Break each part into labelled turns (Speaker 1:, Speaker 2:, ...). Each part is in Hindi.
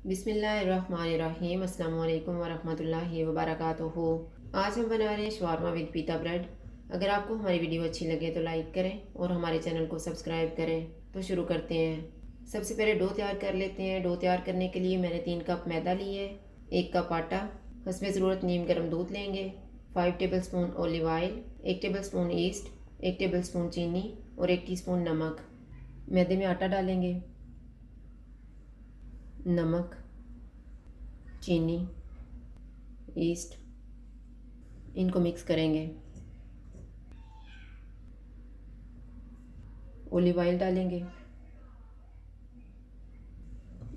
Speaker 1: बिस्मिल्लाहिर्रहमानिर्रहीम अस्सलाम वालेकुम वरहमतुल्लाहि वबरकातुहू। आज हम बना रहे हैं शवारमा विद पीता ब्रेड। अगर आपको हमारी वीडियो अच्छी लगे तो लाइक करें और हमारे चैनल को सब्सक्राइब करें। तो शुरू करते हैं। सबसे पहले डो तैयार कर लेते हैं। डो तैयार करने के लिए मैंने 3 कप मैदा लिए, 1 कप आटा, हस्बे ज़रूरत नीम गर्म दूध लेंगे, 5 table spoon olive oil, 1 table spoon east, 1 table spoon चीनी और 1 टीस्पून नमक। मैदे में आटा डालेंगे, नमक, चीनी, ईस्ट, इनको मिक्स करेंगे। ऑलिव ऑयल डालेंगे,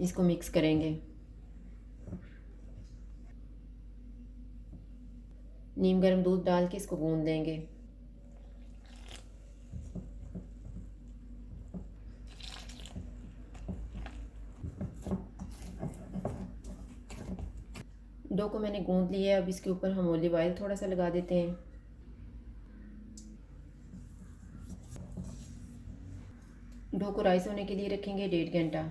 Speaker 1: इसको मिक्स करेंगे। नीम गर्म दूध डाल के इसको गूंद देंगे। डो को मैंने गूंद लिया है। अब इसके ऊपर हम ऑलिव ऑयल थोड़ा सा लगा देते हैं। डो को राइस होने के लिए रखेंगे 1.5 घंटा।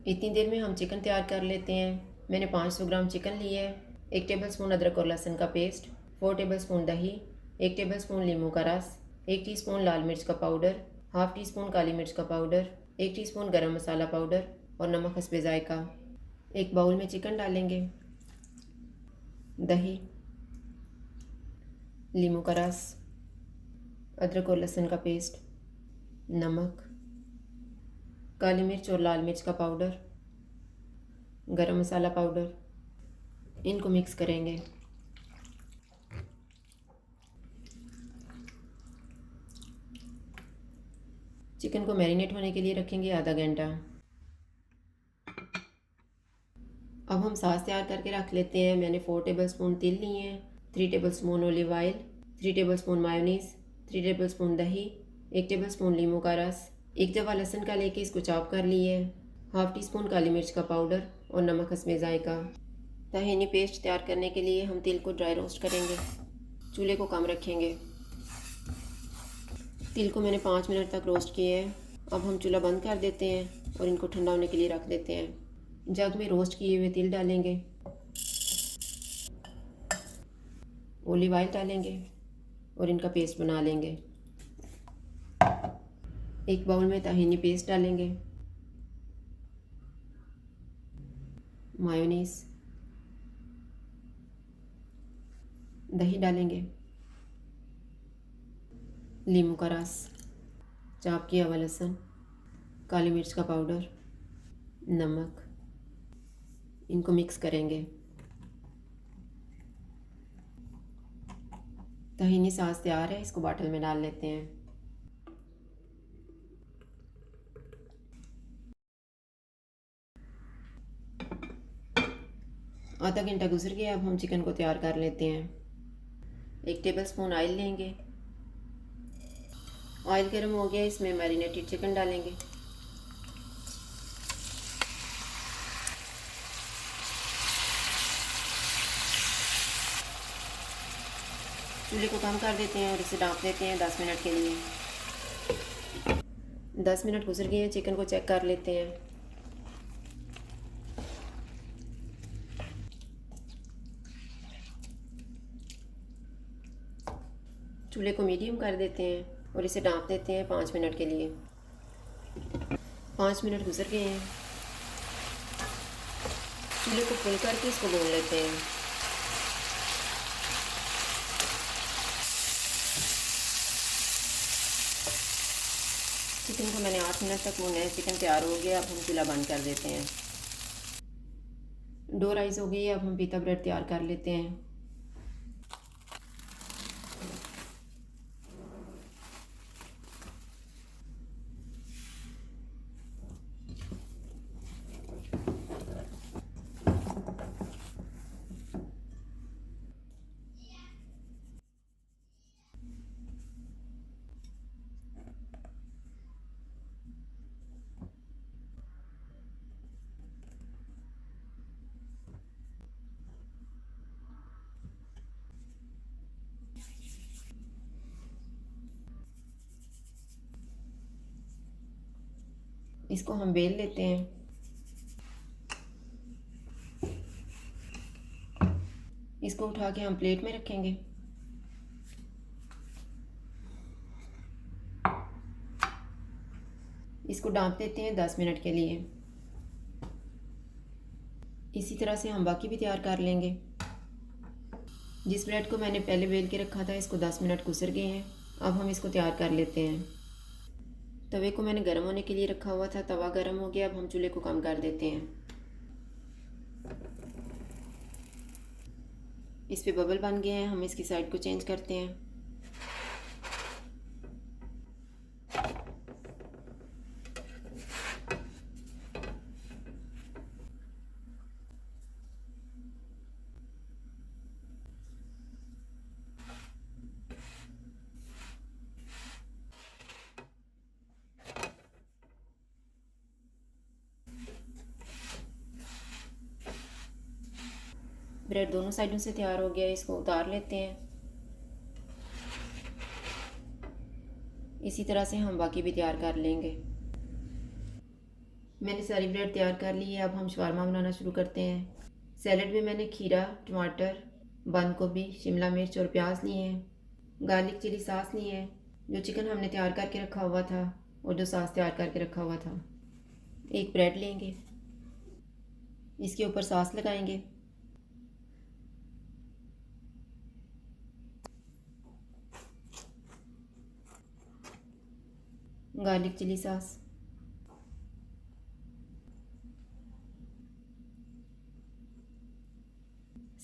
Speaker 1: इतनी देर में हम चिकन तैयार कर लेते हैं। मैंने 500 ग्राम चिकन लिया है, 1 टेबल स्पून अदरक और लहसुन का पेस्ट, 4 टेबल स्पून दही, 1 टेबल स्पून नींबू का रस, 1 टीस्पून लाल मिर्च का पाउडर, हाफ टी स्पून काली मिर्च का पाउडर, 1 टीस्पून गरम मसाला पाउडर और नमक हस्बे जायका। एक बाउल में चिकन डालेंगे, दही, नींबू का रस, अदरक और लहसुन का पेस्ट, नमक, काली मिर्च और लाल मिर्च का पाउडर, गरम मसाला पाउडर, इनको मिक्स करेंगे। चिकन को मैरिनेट होने के लिए रखेंगे आधा घंटा। अब हम सॉस तैयार करके रख लेते हैं। मैंने 4 टेबल स्पून तिल लिए हैं, 3 table spoon olive oil, 3 table spoon mayonnaise, 3 table spoon दही, 1 टेबल स्पून नींबू का रस, एक जवा लहसुन का लेके इसको चॉप कर लिए है, हाफ टी स्पून काली मिर्च का पाउडर और नमक हस्बे जायका। तहीनी पेस्ट तैयार करने के लिए हम तिल को ड्राई रोस्ट करेंगे। चूल्हे को कम रखेंगे। तिल को मैंने 5 मिनट तक रोस्ट किए हैं। अब हम चूल्हा बंद कर देते हैं और इनको ठंडा होने के लिए रख देते हैं। जग में रोस्ट किए हुए तिल डालेंगे, ऑलिव ऑयल डालेंगे और इनका पेस्ट बना लेंगे। एक बाउल में ताहीनी पेस्ट डालेंगे, मायोनीज, दही डालेंगे, नींबू का रस, चॉप किया हुआ लहसुन, काली मिर्च का पाउडर, नमक, इनको मिक्स करेंगे। तहीनी सॉस तैयार है, इसको बॉटल में डाल लेते हैं। आधा घंटा गुजर गया। अब हम चिकन को तैयार कर लेते हैं। 1 टेबल स्पून ऑयल लेंगे। ऑयल गर्म हो गया, इसमें मैरिनेटेड चिकन डालेंगे। चूल्हे को कम कर देते हैं और इसे ढक देते हैं 10 मिनट के लिए। 10 मिनट गुजर गए हैं। चिकन को चेक कर लेते हैं। चूल्हे को मीडियम कर देते हैं और इसे ढक देते हैं 5 मिनट के लिए। 5 मिनट गुजर गए हैं। चूल्हे को फुल करके इसको भून लेते हैं। चिकन को मैंने 8 मिनट तक भूना है। चिकन तैयार हो गया। अब हम चूल्हा बंद कर देते हैं। डो राइस हो गई है। अब हम पीता ब्रेड तैयार कर लेते हैं। इसको हम बेल लेते हैं। इसको उठा के हम प्लेट में रखेंगे। इसको डांप देते हैं 10 मिनट के लिए। इसी तरह से हम बाकी भी तैयार कर लेंगे। जिस ब्रेड को मैंने पहले बेल के रखा था, इसको 10 मिनट गुजर गए हैं। अब हम इसको तैयार कर लेते हैं। तवे को मैंने गर्म होने के लिए रखा हुआ था, तवा गर्म हो गया। अब हम चूल्हे को कम कर देते हैं। इस पे बबल बन गए हैं, हम इसकी साइड को चेंज करते हैं। ब्रेड दोनों साइडों से तैयार हो गया, इसको उतार लेते हैं। इसी तरह से हम बाकी भी तैयार कर लेंगे। मैंने सारी ब्रेड तैयार कर ली है। अब हम शवारमा बनाना शुरू करते हैं। सैलड में मैंने खीरा, टमाटर, बंद गोभी, शिमला मिर्च और प्याज लिए हैं। गार्लिक चिली सॉस लिए हैं। जो चिकन हमने तैयार करके रखा हुआ था और जो सॉस तैयार करके रखा हुआ था। एक ब्रेड लेंगे, इसके ऊपर सॉस लगाएंगे। गार्लिक चिली सॉस,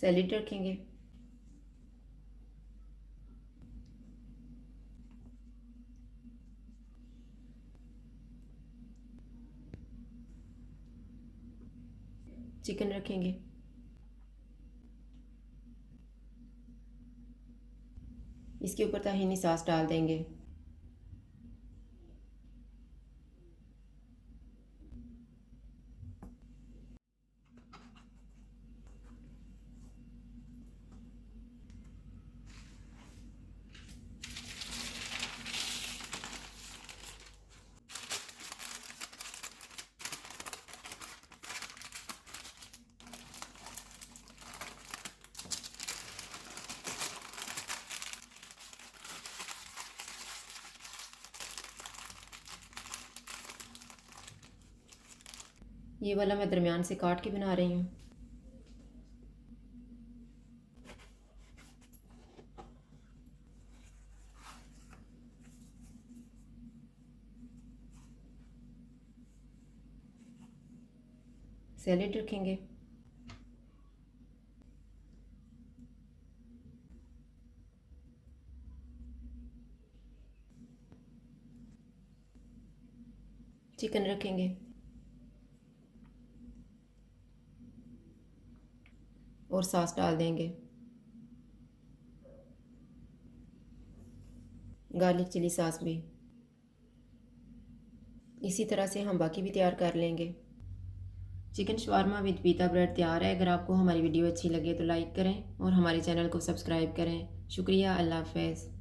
Speaker 1: सैलेड रखेंगे। चिकन रखेंगे। इसके ऊपर ताहीनी सॉस डाल देंगे। ये वाला मैं दरमियान से काट के बना रही हूँ। सैलेड रखेंगे। चिकन रखेंगे और सॉस डाल देंगे। गार्लिक चिली सॉस भी। इसी तरह से हम बाकी भी तैयार कर लेंगे। चिकन शवारमा विद पीता ब्रेड तैयार है। अगर आपको हमारी वीडियो अच्छी लगे तो लाइक करें और हमारे चैनल को सब्सक्राइब करें। शुक्रिया। अल्लाह हाफ़िज़।